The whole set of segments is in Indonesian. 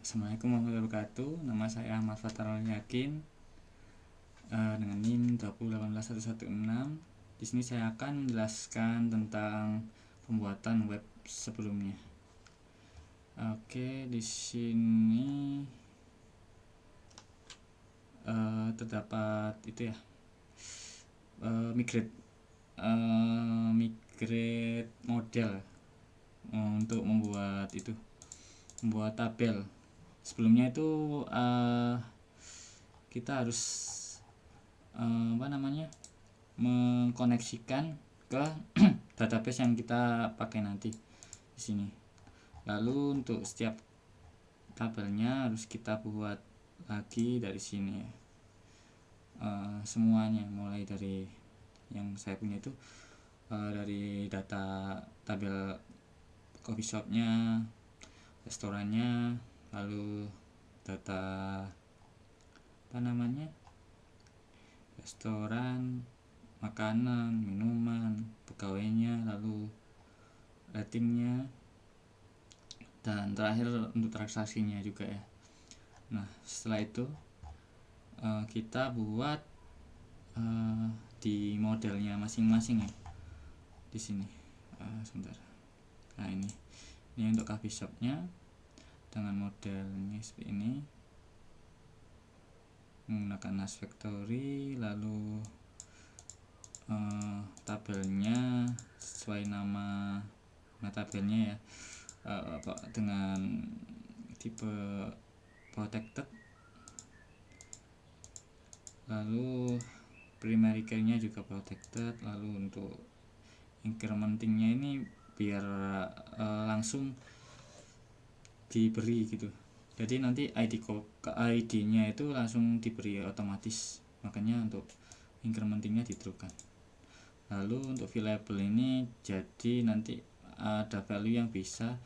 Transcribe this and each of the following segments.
Assalamualaikum warahmatullahi wabarakatuh. Nama saya Ahmad Fatarul Yakin, dengan NIM 2018116. Di sini saya akan menjelaskan tentang pembuatan web sebelumnya. Oke, di sini terdapat itu ya, migrate model untuk membuat tabel. Sebelumnya itu kita harus mengkoneksikan ke database yang kita pakai nanti di sini. Lalu untuk setiap tabelnya harus kita buat lagi dari sini ya. Semuanya mulai dari yang saya punya itu dari data tabel coffee shopnya, restorannya, lalu data restoran, makanan, minuman, pegawainya, lalu ratingnya, dan terakhir untuk transaksinya juga ya. Nah, setelah itu kita buat di modelnya masing-masing ya di sini. Sebentar. Nah, ini untuk coffee shopnya dengan modelnya seperti ini, menggunakan NAS Factory. Lalu tabelnya sesuai nama tabelnya ya, dengan tipe protected. Lalu primary key-nya juga protected. Lalu untuk incrementingnya ini biar langsung diberi gitu, jadi nanti ID-nya itu langsung diberi otomatis, makanya untuk incrementingnya diteruskan. Lalu untuk variable ini jadi nanti ada value yang bisa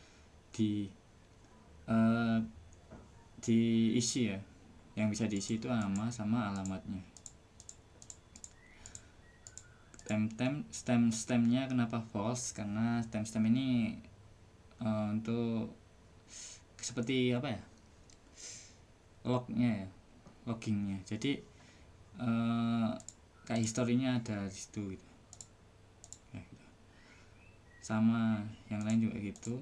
diisi ya, yang bisa diisi itu nama sama alamatnya. Stemnya kenapa false? Karena stem ini untuk seperti apa ya, loggingnya. Jadi kayak historinya ada di situ gitu. Ya, gitu. Sama yang lain juga gitu.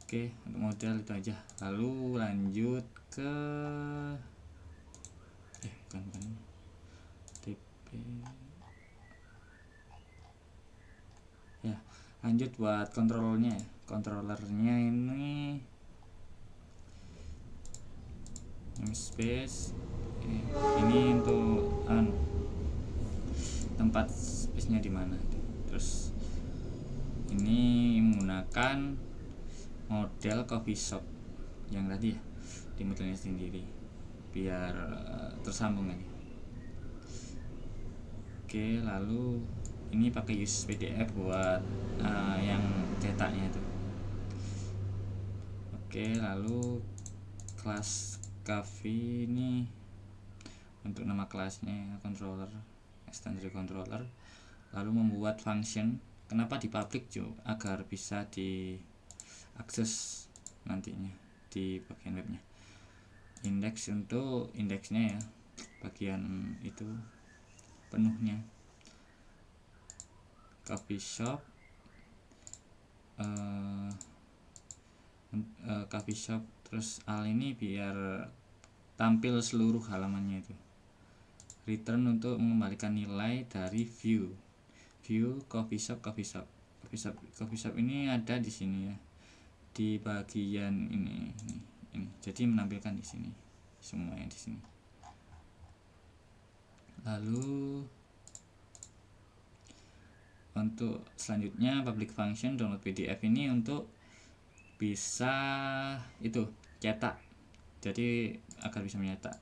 Oke, untuk model itu aja. Lalu lanjut ke TP ya. Lanjut buat controllernya ini namespace. Ini untuk tempat space-nya di mana. Terus ini menggunakan model coffee shop yang tadi ya, di modelnya sendiri biar tersambung lagi. Oke, lalu ini pakai use PDF buat yang cetaknya itu. Oke, lalu kelas coffee ini untuk nama kelasnya controller, extended controller. Lalu membuat function. Kenapa di public agar bisa diakses nantinya di bagian webnya. Index untuk indeksnya ya, bagian itu penuhnya. Coffee shop terus al ini biar tampil seluruh halamannya itu. Return untuk mengembalikan nilai dari view coffee shop ini ada di sini ya, di bagian ini. Jadi menampilkan di sini semuanya di sini. Lalu untuk selanjutnya public function download PDF ini untuk bisa itu cetak, jadi agar bisa mencetak.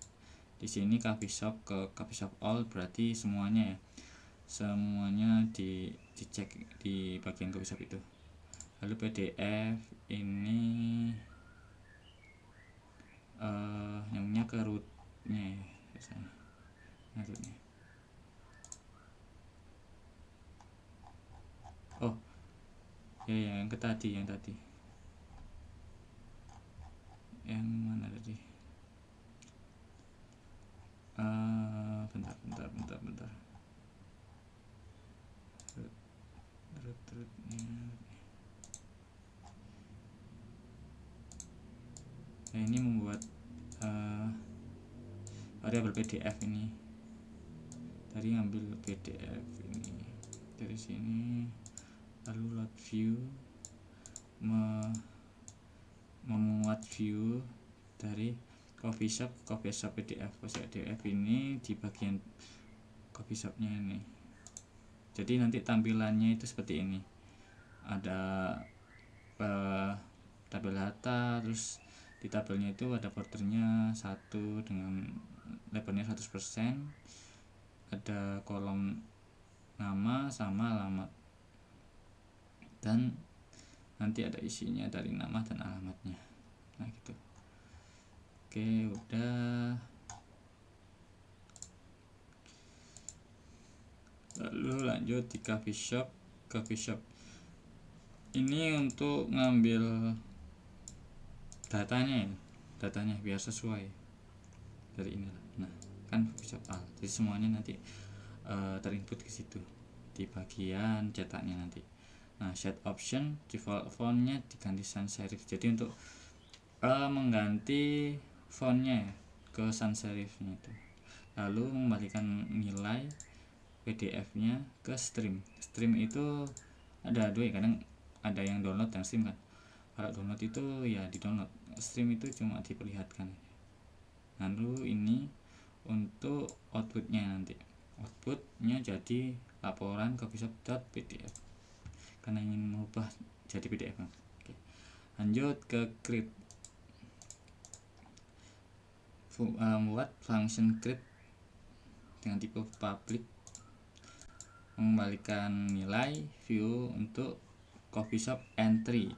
Di sini coffee shop ke coffee shop all, berarti semuanya ya, semuanya dicek di bagian coffee shop itu. Lalu PDF ini nyambungnya ke rootnya ya, biasanya rootnya. Oh ya, yang tadi yang mana tadi? Bentar. Rootnya. Nah, ini membuat variabel PDF ini. Tadi ngambil PDF ini dari sini, lalu load view, memuat view dari coffee shop PDF. PDF ini di bagian coffee shopnya ini. Jadi nanti tampilannya itu seperti ini, ada tabel data, terus di tabelnya itu ada bordernya 1 dengan lebarnya 100%, ada kolom nama sama alamat, dan nanti ada isinya dari nama dan alamatnya. Nah gitu. Oke, udah. Lalu lanjut di coffee shop ini untuk ngambil datanya biar sesuai dari inilah. Nah kan coffee shop A, jadi semuanya nanti terinput ke situ di bagian cetaknya nanti. Nah set option default fontnya diganti sans serif, jadi untuk mengganti fontnya ya, ke sans serifnya itu. Lalu mengembalikan nilai PDF nya ke stream itu ada dua ya, kadang ada yang download dan stream kan. Kalau download itu ya di download, stream itu cuma diperlihatkan. Lalu ini untuk outputnya, nanti outputnya jadi laporan coffeeshop.pdf karena ingin mengubah jadi PDF kan. Oke. Lanjut ke create, membuat function create dengan tipe public, mengembalikan nilai view untuk coffee shop entry.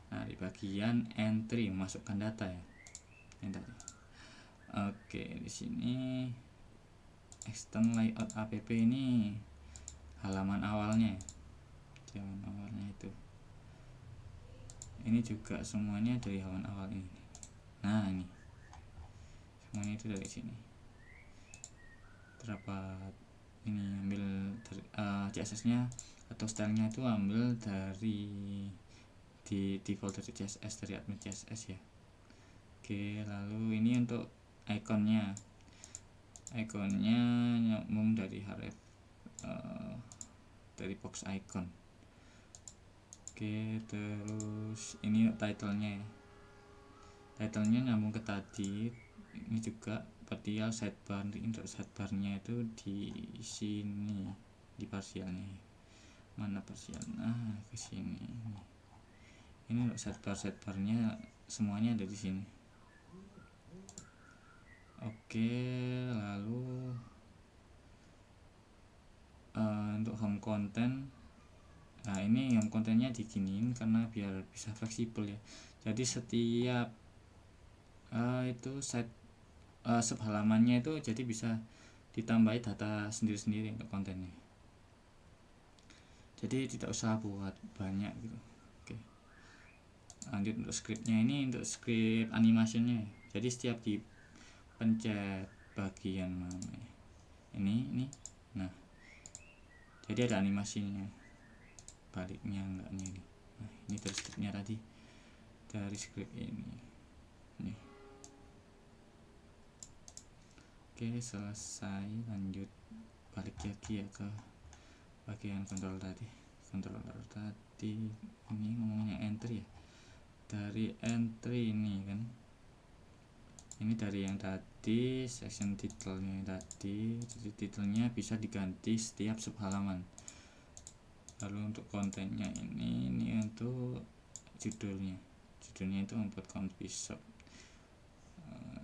Nah di bagian entry masukkan data ya, ini tadi. Oke, di sini extend layout app ini halaman awalnya ya, halaman awalnya itu. Ini juga semuanya dari halaman awal ini. Nah ini semuanya itu dari sini. Terdapat ini ambil dari CSS-nya atau stylenya itu ambil dari di default dari CSS, dari admin CSS ya. Oke, lalu ini untuk ikonnya nyambung dari href, dari box icon. Oke, terus ini titlenya ya, titlenya nyambung ke tadi. Ini juga partial sidebar, untuk sidebarnya itu di sini, di parsialnya. Mana parsial? Nah ke sini. Ini untuk sidebarnya semuanya ada di sini. Oke, lalu untuk home content, nah ini home contentnya diginiin karena biar bisa fleksibel ya. Jadi setiap itu site sub halamannya itu jadi bisa ditambahi data sendiri-sendiri untuk kontennya. Jadi tidak usah buat banyak gitu. Oke. Lanjut untuk scriptnya, ini untuk script animationnya. Jadi setiap dipencet bagian mana ini, nah jadi ada animasinya, baliknya enggaknya ini. Nah ini dari scriptnya tadi, dari script ini. Oke, selesai. Lanjut balik lagi ya ke bagian controller tadi. Ini ngomongnya entry ya, dari entry ini kan, ini dari yang tadi section titelnya tadi. Jadi titelnya bisa diganti setiap subhalaman. Lalu untuk kontennya ini untuk judulnya itu membuat coffee shop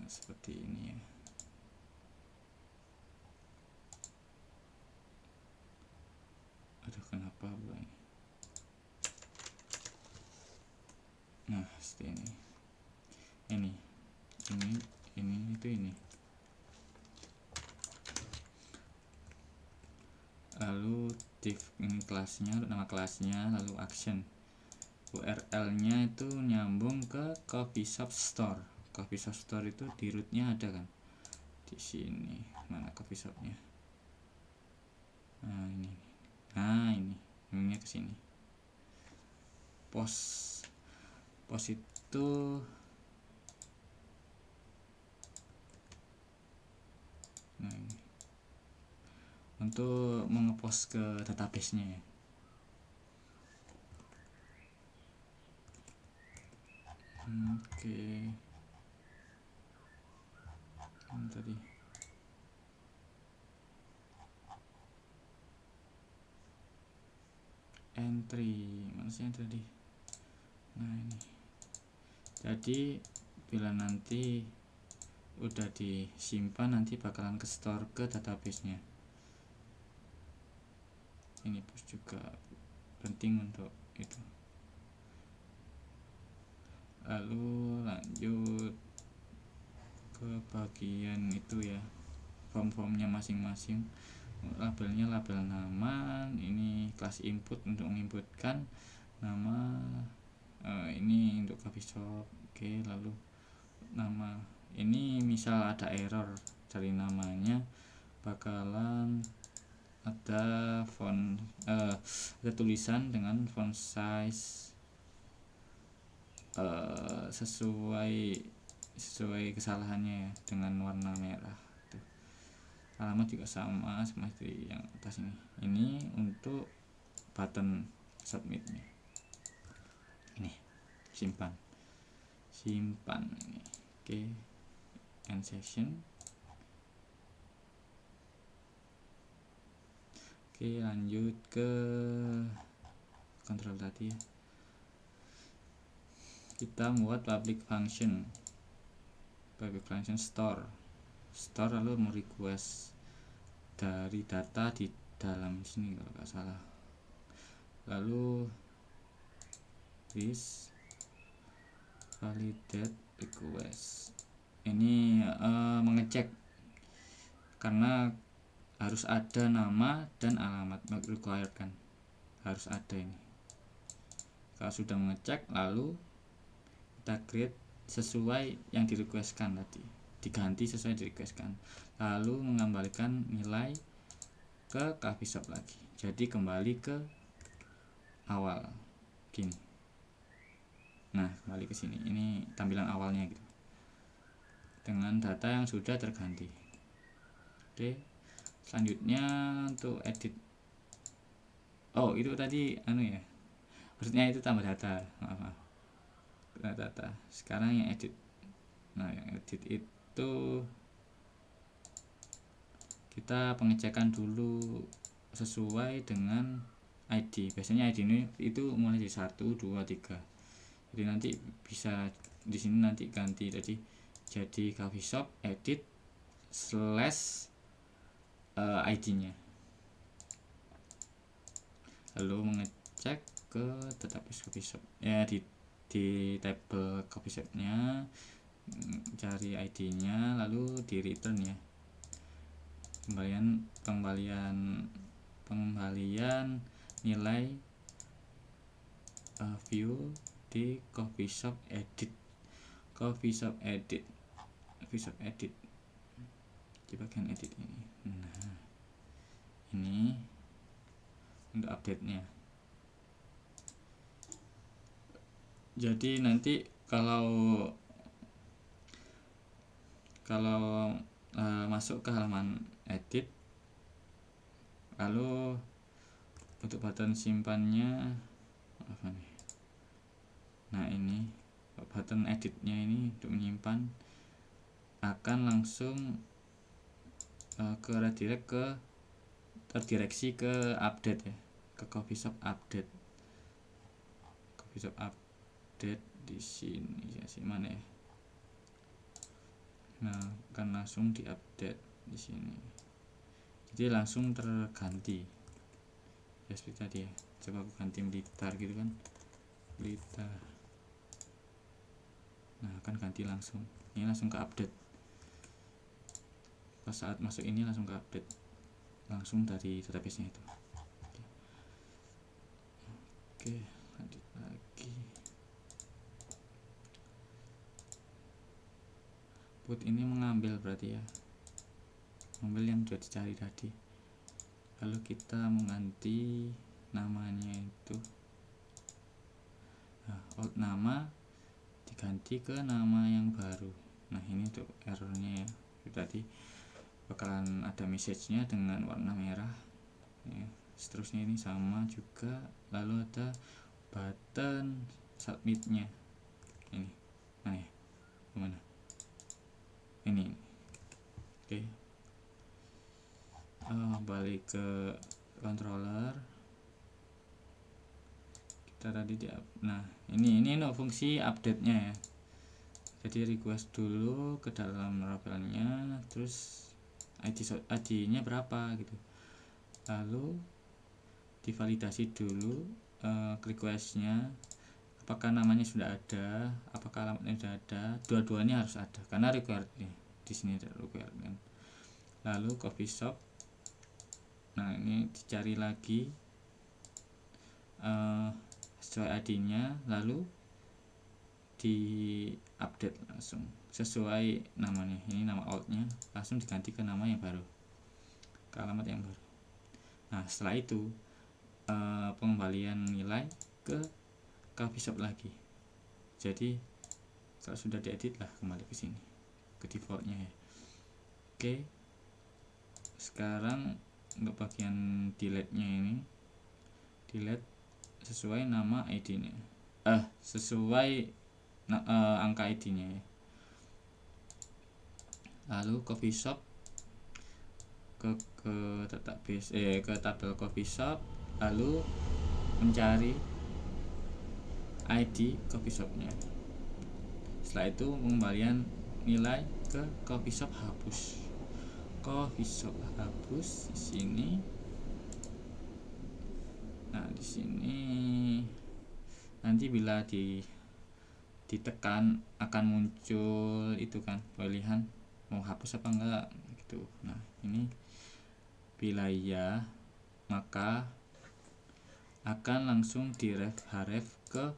seperti ini ya. Aduh kenapa ini. Nah seperti ini itu. Lalu div ini kelasnya, nama kelasnya, lalu action. URL nya itu nyambung ke Coffee Shop Store. Coffee Shop Store itu di rootnya ada kan, di sini. Mana coffee shopnya? Nah ini, nyambungnya ke sini. Post itu nah ini untuk mengepost ke database-nya ya. Oke. Yang tadi entry, mana sih yang tadi? Nah ini. Jadi bila nanti udah disimpan, nanti bakalan ke store ke database-nya. Ini push juga penting untuk itu. Lalu lanjut ke bagian itu ya, form-formnya masing-masing. Labelnya label nama, ini kelas input untuk menginputkan nama, ini untuk coffee shop. Oke, lalu nama ini misal ada error cari namanya, bakalan ada font, ada tulisan dengan font size sesuai kesalahannya ya, dengan warna merah. Tuh. Alamat juga sama seperti yang atas ini. Ini untuk button submitnya. Ini simpan ini. Oke, end session. Oke, lanjut ke kontrol tadi ya. Kita buat public function store lalu merequest dari data di dalam sini kalau nggak salah. Lalu this validate request, ini mengecek karena harus ada nama dan alamat, required kan, harus ada ini. Kalau sudah mengecek, lalu kita create sesuai yang di requestkan tadi, diganti sesuai di requestkan, lalu mengembalikan nilai ke coffee shop lagi. Jadi kembali ke awal gini. Nah, kembali ke sini, ini tampilan awalnya gitu, dengan data yang sudah terganti. Oke, selanjutnya untuk edit. Oh, itu tadi ya, maksudnya itu tambah data, maaf. Data. Sekarang yang edit. Nah, yang edit itu kita pengecekan dulu sesuai dengan ID. Biasanya ID ini itu mulai dari 1, 2, 3. Jadi nanti bisa di sini nanti ganti jadi coffee shop edit / ID-nya. Lalu mengecek ke database coffee shop ya, di table coffee shop-nya, cari ID-nya, lalu di return ya, pengembalian nilai view di coffee shop edit di bagian edit ini. Nah, ini untuk update nya. Jadi nanti kalau masuk ke halaman edit, lalu untuk button simpannya apa nih? Nah, ini button editnya ini untuk menyimpan akan langsung terdireksi ke update ya, ke coffee shop update di sini ya, mana ya. Nah, akan langsung diupdate di sini, jadi langsung terganti ya seperti tadi ya. Coba aku ganti Blitar gitu kan, Blitar. Nah, akan ganti langsung, ini langsung ke update. Pas saat masuk ini langsung ke update, langsung dari database nya itu. Oke, lanjut lagi. put ini mengambil berarti ya, mengambil yang sudah dicari tadi. Lalu kita mengganti namanya itu, nah, out nama diganti ke nama yang baru. Nah ini untuk errornya ya, tadi bakalan ada message-nya dengan warna merah ya. Seterusnya ini sama juga, lalu ada button submitnya ini, nah ya gimana ini. Oke, balik ke controller kita tadi di nah ini fungsi update nya ya. Jadi request dulu ke dalam labelnya, terus ID nya berapa gitu, lalu divalidasi dulu requestnya apakah namanya sudah ada, apakah alamatnya sudah ada. Dua-duanya harus ada karena required nih, di sini ada required kan. Lalu coffee shop, nah ini dicari lagi sesuai ID nya, lalu di update langsung sesuai namanya. Ini nama outnya langsung diganti ke nama yang baru, ke alamat yang baru. Nah setelah itu pengembalian nilai ke coffee shop lagi. Jadi kalau sudah diedit lah kembali ke sini, ke defaultnya ya. Oke, sekarang untuk bagian delete nya ini, delete sesuai nama ID nya, sesuai angka ID nya ya. Lalu coffee shop ke database ke tabel coffee shop, lalu mencari ID coffee shopnya. Setelah itu pengembalian nilai ke coffee shop hapus. Coffee shop hapus di sini. Nah di sini nanti bila ditekan akan muncul itu kan pilihan mau hapus apa enggak gitu. Nah ini bila iya maka akan langsung diref ke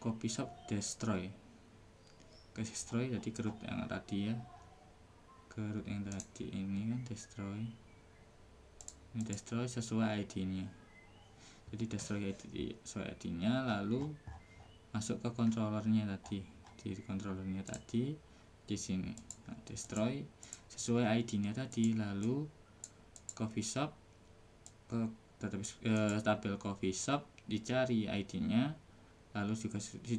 coffee shop destroy, jadi ke root yang tadi ya, ke root yang tadi ini kan destroy, ini destroy sesuai ID nya. Jadi destroy sesuai ID nya, lalu masuk ke controllernya tadi, di controllernya tadi di sini. Nah, destroy sesuai ID nya tadi, lalu coffee shop ke tabel coffee shop dicari ID nya, lalu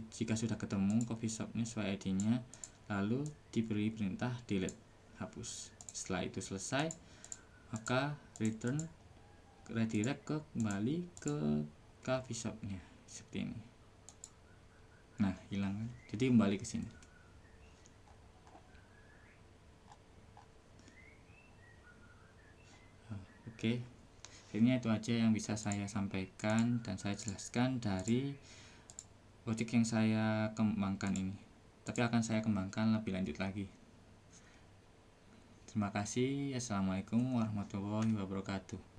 jika sudah ketemu coffee shopnya sesuai ID nya, lalu diberi perintah delete, hapus. Setelah itu selesai maka redirect kembali ke coffee shopnya seperti ini. Nah hilang kan, jadi kembali ke sini. Oke, ini itu aja yang bisa saya sampaikan dan saya jelaskan dari project yang saya kembangkan ini, tapi akan saya kembangkan lebih lanjut lagi. Terima kasih. Assalamualaikum warahmatullahi wabarakatuh.